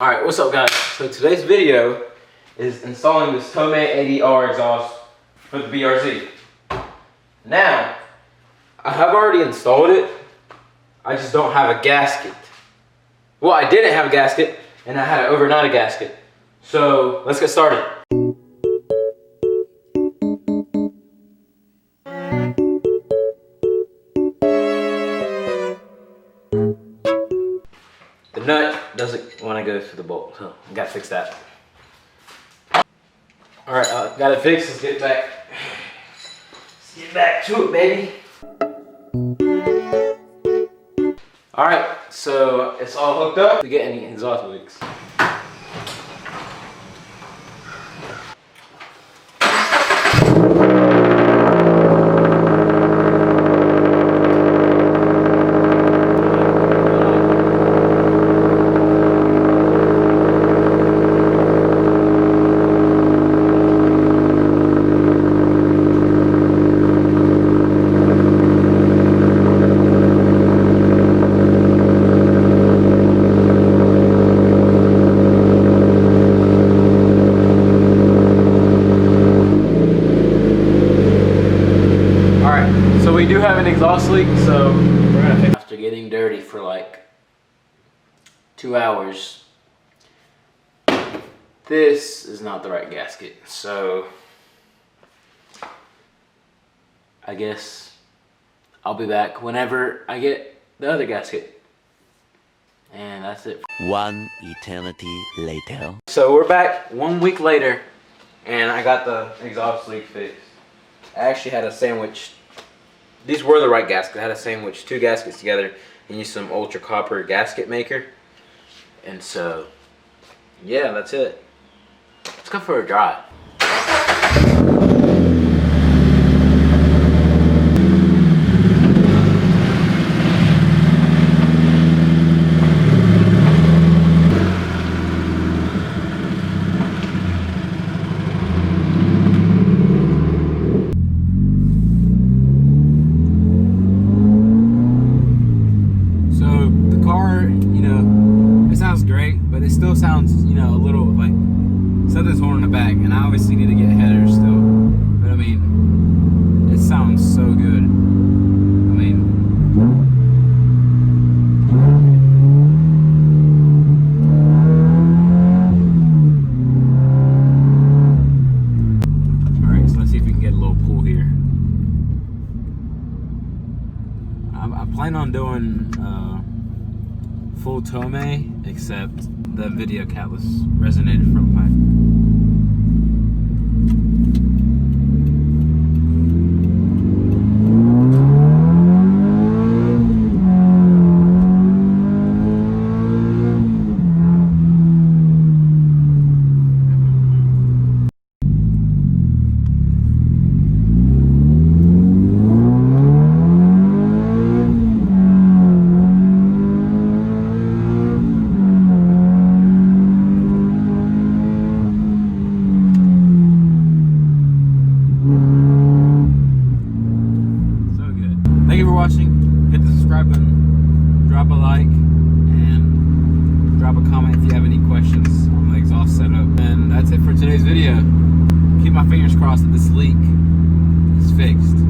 Alright, what's up guys? So today's video is installing this Tomei 80R exhaust for the BRZ. Now, I have already installed it, I just don't have a gasket. Well, I didn't have a gasket, and I had to overnight a gasket. So, let's get started. The nut doesn't want to go through the bolt, so I gotta fix that. Alright, got it fixed. Let's get back. Let's get back to it, baby. Alright, so it's all hooked up to get any exhaust leaks. So we do have an exhaust leak, so we're gonna fix it. After getting dirty for like 2 hours, this is not the right gasket. So I guess I'll be back whenever I get the other gasket. And that's it. One eternity later. So we're back 1 week later, and I got the exhaust leak fixed. I actually had a sandwich. These were the right gaskets. I had to sandwich 2 gaskets together and use some ultra copper gasket maker. And so, yeah, that's it. Let's go for a drive. Great, but it still sounds, you know, a little like something's holding it back, and I obviously need to get headers still, but I mean, it sounds so good. I mean, alright, so let's see if we can get a little pull here. I plan on doing full Tomei, except the video catalyst resonated from pipe. Thank you for watching. Hit the subscribe button, drop a like, and drop a comment if you have any questions on the exhaust setup. And that's it for today's video. Keep my fingers crossed that this leak is fixed.